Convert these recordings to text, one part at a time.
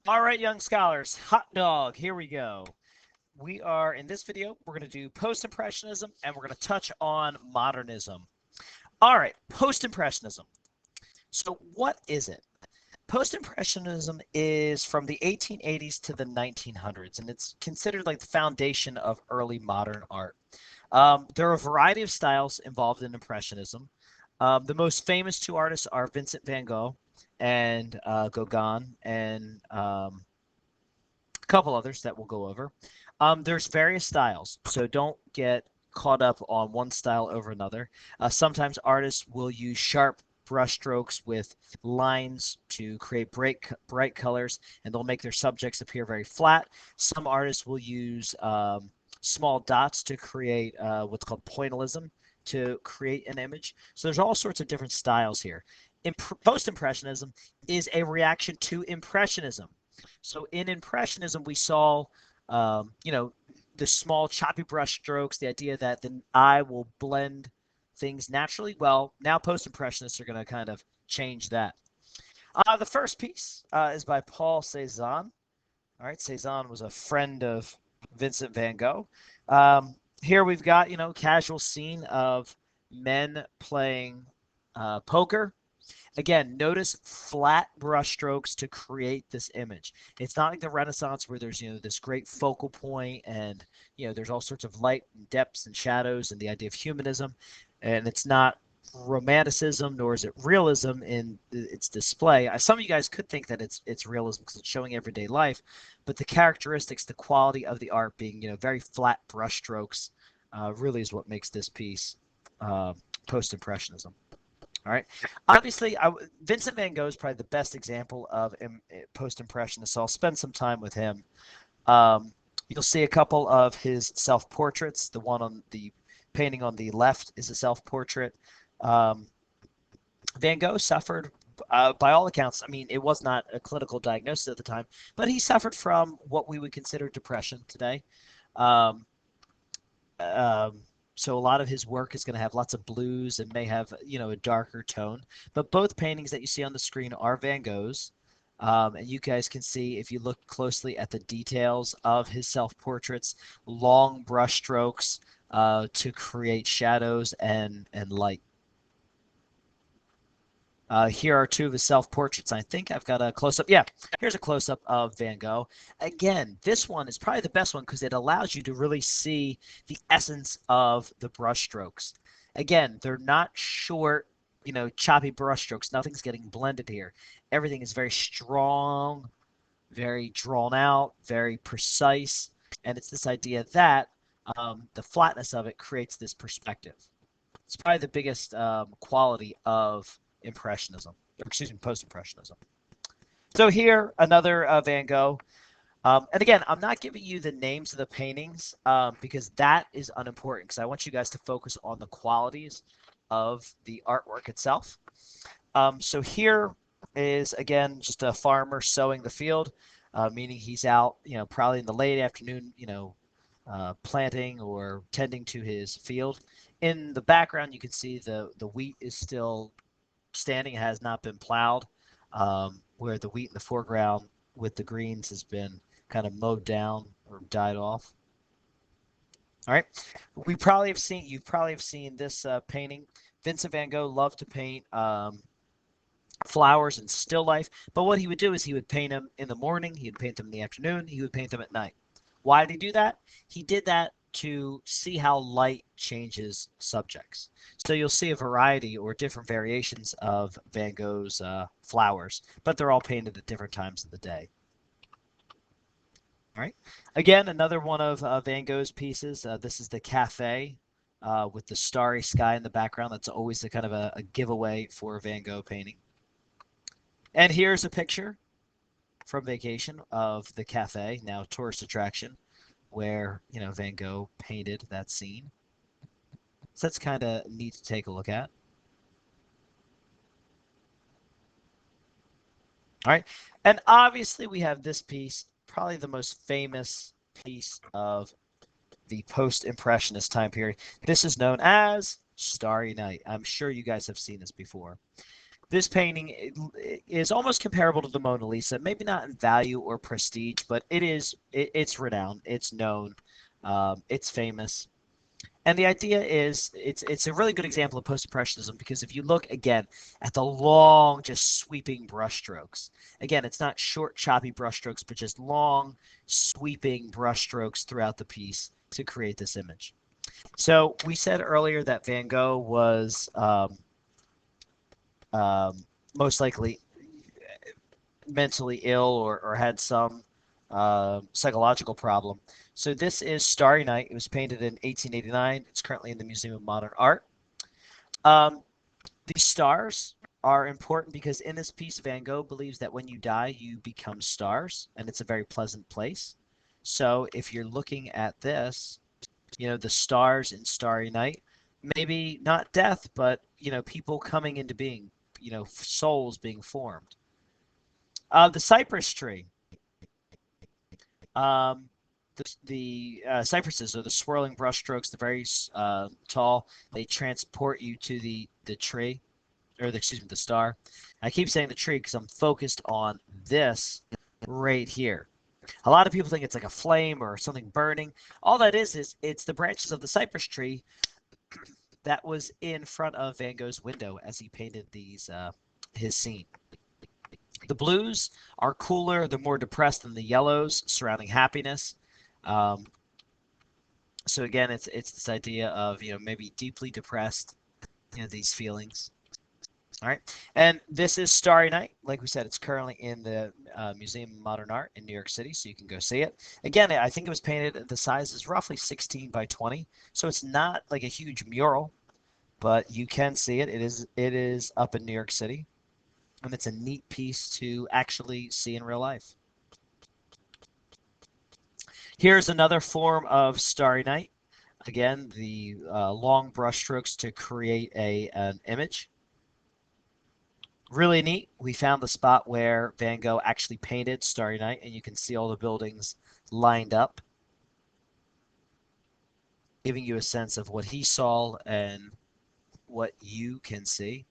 All right, young scholars, hot dog, here we go. We are, in this video, we're going to do post-impressionism and we're going to touch on modernism. All right, post-impressionism. So what is it? Post-impressionism is from the 1880s to the 1900s, and it's considered like the foundation of early modern art. There are a variety of styles involved in impressionism. The most famous two artists are Vincent van Gogh and Gauguin, and a couple others that we'll go over. There's various styles, so don't get caught up on one style over another. Sometimes artists will use sharp brushstrokes with lines to create bright colors, and they'll make their subjects appear very flat. Some artists will use small dots to create what's called pointillism to create an image. So there's all sorts of different styles here. Post-impressionism is a reaction to impressionism. So in Impressionism, we saw, the small choppy brush strokes, the idea that the eye will blend things naturally. Well, now Post-Impressionists are going to kind of change that. The first piece is by Paul Cézanne. All right, Cézanne was a friend of Vincent van Gogh. Here we've got, casual scene of men playing poker. Again, notice flat brush strokes to create this image. It's not like the Renaissance where there's, this great focal point and, there's all sorts of light and depths and shadows and the idea of humanism. And it's not romanticism nor is it realism in its display. Some of you guys could think that it's realism because it's showing everyday life, but the characteristics, the quality of the art being, very flat brush strokes really is what makes this piece post-impressionism. All right. Obviously, Vincent van Gogh is probably the best example of post-impressionist, so I'll spend some time with him. You'll see a couple of his self-portraits. The one on the painting on the left is a self-portrait. Van Gogh suffered, by all accounts, I mean, it was not a clinical diagnosis at the time, but he suffered from what we would consider depression today. Um, um, so a lot of his work is going to have lots of blues and may have, a darker tone. But both paintings that you see on the screen are Van Gogh's. And you guys can see if you look closely at the details of his self-portraits, long brush strokes to create shadows and light. Here are two of his self-portraits. I think I've got a close-up. Yeah, here's a close-up of Van Gogh. Again, this one is probably the best one because it allows you to really see the essence of the brush strokes. Again, they're not short, choppy brush strokes. Nothing's getting blended here. Everything is very strong, very drawn out, very precise, and it's this idea that the flatness of it creates this perspective. It's probably the biggest quality of Impressionism, or excuse me, Post-Impressionism. So here, another Van Gogh. And again, I'm not giving you the names of the paintings because that is unimportant because I want you guys to focus on the qualities of the artwork itself. So here is, again, just a farmer sowing the field, meaning he's out, probably in the late afternoon, planting or tending to his field. In the background, you can see the wheat is still standing, has not been plowed, where the wheat in the foreground with the greens has been kind of mowed down or died off. All right, you've probably have seen this painting. Vincent van Gogh loved to paint flowers and still life, but what he would do is he would paint them in the morning, he would paint them in the afternoon, he would paint them at night. Why did he do that? He did that to see how light changes subjects. So you'll see a variety or different variations of Van Gogh's flowers, but they're all painted at different times of the day. All right. Again, another one of Van Gogh's pieces. This is the cafe with the starry sky in the background. That's always a kind of a giveaway for a Van Gogh painting. And here's a picture from vacation of the cafe, now a tourist attraction, where Van Gogh painted that scene. So that's kind of neat to take a look at. All right, and obviously we have this piece, probably the most famous piece of the post-impressionist time period. This is known as Starry Night. I'm sure you guys have seen this before. This painting is almost comparable to the Mona Lisa, maybe not in value or prestige, but it's renowned, it's known, it's famous. And the idea is it's a really good example of post-impressionism because if you look again at the long, just sweeping brushstrokes, again, it's not short, choppy brushstrokes, but just long, sweeping brushstrokes throughout the piece to create this image. So we said earlier that Van Gogh was most likely mentally ill or had some psychological problem. So this is Starry Night. It was painted in 1889. It's currently in the Museum of Modern Art. These stars are important because in this piece, Van Gogh believes that when you die, you become stars, and it's a very pleasant place. So if you're looking at this, you know, the stars in Starry Night, maybe not death, but, you know, people coming into being, you know, souls being formed. The cypress tree. The cypresses are the swirling brushstrokes, the very tall. They transport you to the tree, or excuse me, the star. I keep saying the tree because I'm focused on this right here. A lot of people think it's like a flame or something burning. All that is it's the branches of the cypress tree that was in front of Van Gogh's window as he painted these his scene. The blues are cooler, they're more depressed than the yellows surrounding happiness. Um, so again, it's this idea of, you know, maybe deeply depressed, you know, these feelings. All right, and this is Starry Night. Like we said, it's currently in the Museum of Modern Art in New York City, so you can go see it. Again, I think it was painted, the size is roughly 16 by 20, so it's not like a huge mural, but you can see it. It is up in New York City, and it's a neat piece to actually see in real life. Here's another form of Starry Night. Again, the long brushstrokes to create an image. Really neat. We found the spot where Van Gogh actually painted Starry Night, and you can see all the buildings lined up, giving you a sense of what he saw and what you can see.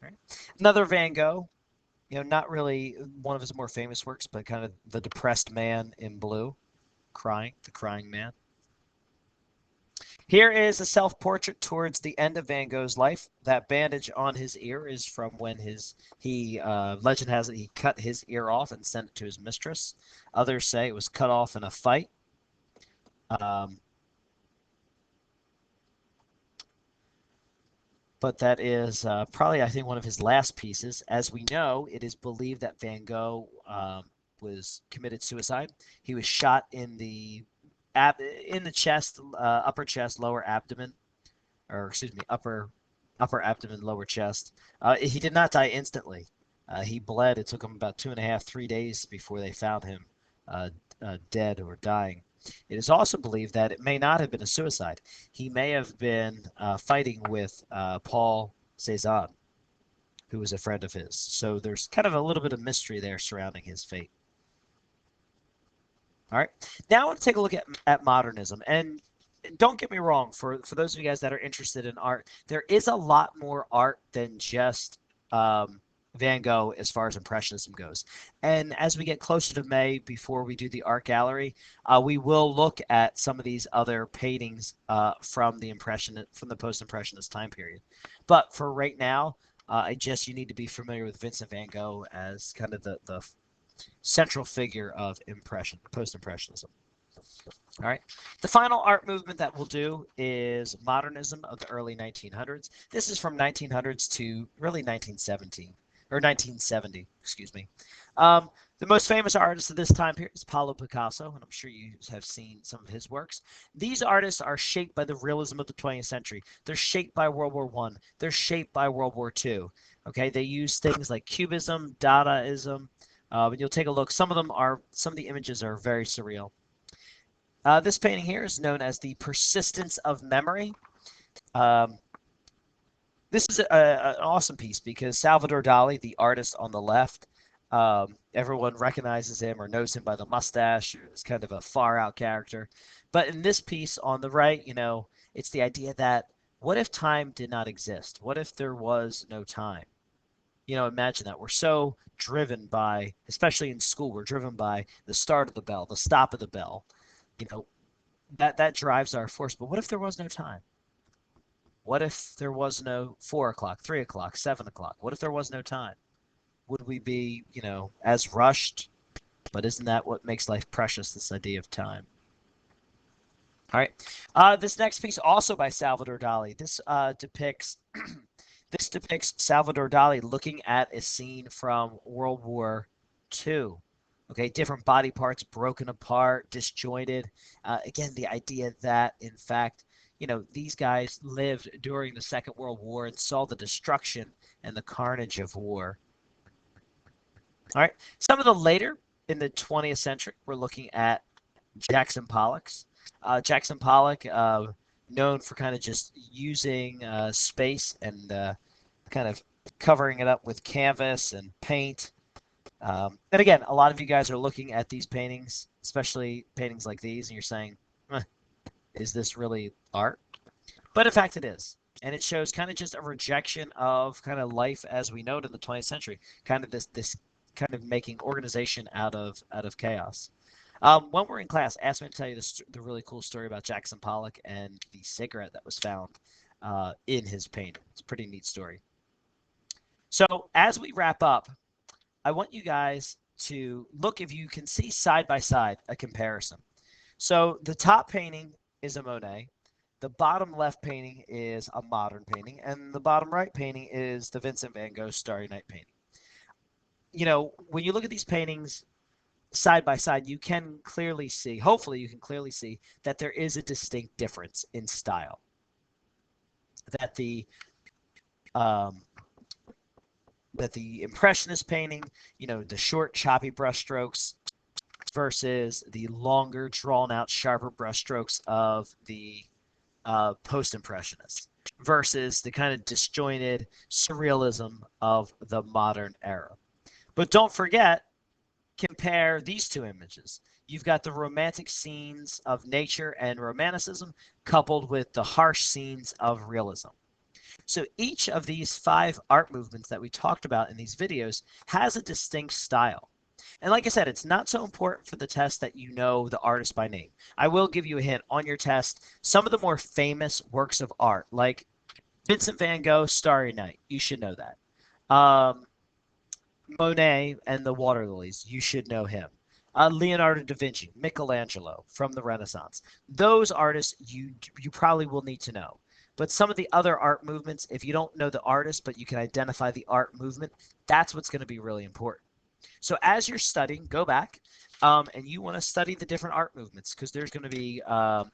Right. Another Van Gogh, you know, not really one of his more famous works, but kind of the depressed man in blue, crying, the crying man. Here is a self-portrait towards the end of Van Gogh's life. That bandage on his ear is from when legend has it, he cut his ear off and sent it to his mistress. Others say it was cut off in a fight. But that is probably, I think, one of his last pieces. As we know, it is believed that Van Gogh was committed suicide. He was shot in the chest, upper chest, lower abdomen, or excuse me, upper abdomen, lower chest. He did not die instantly. He bled. It took him about 2.5, 3 days before they found him dead or dying. It is also believed that it may not have been a suicide. He may have been fighting with Paul Cézanne, who was a friend of his. So there's kind of a little bit of mystery there surrounding his fate. All right. Now I want to take a look at modernism. And don't get me wrong, for those of you guys that are interested in art, there is a lot more art than just Van Gogh as far as Impressionism goes. And as we get closer to May, before we do the art gallery, we will look at some of these other paintings from the Post-Impressionist time period. But for right now, you need to be familiar with Vincent Van Gogh as kind of the central figure of Post-Impressionism. All right. The final art movement that we'll do is Modernism of the early 1900s. This is from 1900s to really 1917 or 1970, excuse me. The most famous artist of this time period is Pablo Picasso, and I'm sure you have seen some of his works. These artists are shaped by the realism of the 20th century. They're shaped by World War I. They're shaped by World War II. Okay, they use things like Cubism, Dadaism. And you'll take a look. Some of the images are very surreal. This painting here is known as the Persistence of Memory. This is an awesome piece because Salvador Dali, the artist on the left, everyone recognizes him or knows him by the mustache. It's kind of a far out character. But in this piece on the right, you know, it's the idea that What if time did not exist? What if there was no time? Imagine that. We're so driven by, especially in school, we're driven by the start of the bell, the stop of the bell. You know, that drives our force. But what if there was no time? What if there was no 4 o'clock, 3 o'clock, 7 o'clock? What if there was no time? Would we be, as rushed? But isn't that what makes life precious, this idea of time? All right. This next piece, also by Salvador Dali. This depicts Salvador Dali looking at a scene from World War II. Okay, different body parts broken apart, disjointed. Again, the idea that, in fact, these guys lived during the Second World War and saw the destruction and the carnage of war. All right, some of the later in the 20th century, we're looking at Jackson Pollock's. Jackson Pollock, known for kind of just using space and kind of covering it up with canvas and paint. And again, a lot of you guys are looking at these paintings, especially paintings like these, and you're saying, is this really art? But in fact, it is. And it shows kind of just a rejection of kind of life as we know it in the 20th century, kind of this kind of making organization out of chaos. When we're in class, ask me to tell you the really cool story about Jackson Pollock and the cigarette that was found in his painting. It's a pretty neat story. So as we wrap up, I want you guys to look if you can see side by side a comparison. So the top painting is a Monet, the bottom left painting is a modern painting, and the bottom right painting is the Vincent van Gogh Starry Night painting. When you look at these paintings side by side, you can clearly see, hopefully you can clearly see, that there is a distinct difference in style. That the Impressionist painting, the short, choppy brushstrokes versus the longer, drawn-out, sharper brushstrokes of the Post-Impressionists versus the kind of disjointed surrealism of the modern era. But don't forget, compare these two images. You've got the romantic scenes of nature and romanticism coupled with the harsh scenes of realism. So each of these 5 art movements that we talked about in these videos has a distinct style. And like I said, it's not so important for the test that you know the artist by name. I will give you a hint on your test. Some of the more famous works of art, like Vincent van Gogh, Starry Night, you should know that. Monet and the Water Lilies, you should know him. Leonardo da Vinci, Michelangelo from the Renaissance. Those artists you probably will need to know. But some of the other art movements, if you don't know the artist, but you can identify the art movement, that's what's going to be really important. So as you're studying, go back and you want to study the different art movements because there's going to be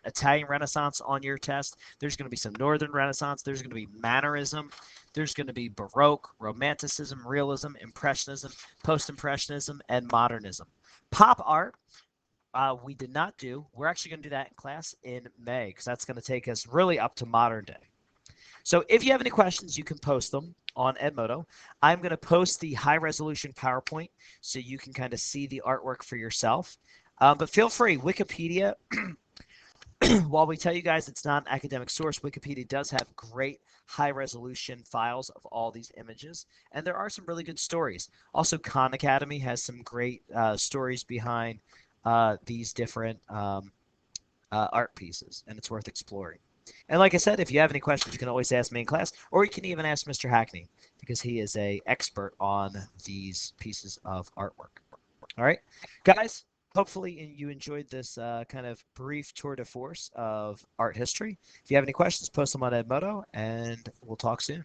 Italian Renaissance on your test. There's going to be some Northern Renaissance. There's going to be Mannerism. There's going to be Baroque, Romanticism, Realism, Impressionism, Post-Impressionism, and Modernism. Pop art, we did not do. We're actually going to do that in class in May because that's going to take us really up to modern day. So if you have any questions, you can post them on Edmodo. I'm going to post the high-resolution PowerPoint so you can kind of see the artwork for yourself. But feel free, Wikipedia, while we tell you guys it's not an academic source, Wikipedia does have great high-resolution files of all these images, and there are some really good stories. Also, Khan Academy has some great stories behind these different art pieces, and it's worth exploring. And like I said, if you have any questions, you can always ask me in class, or you can even ask Mr. Hackney because he is an expert on these pieces of artwork. All right, guys, hopefully you enjoyed this kind of brief tour de force of art history. If you have any questions, post them on Edmodo, and we'll talk soon.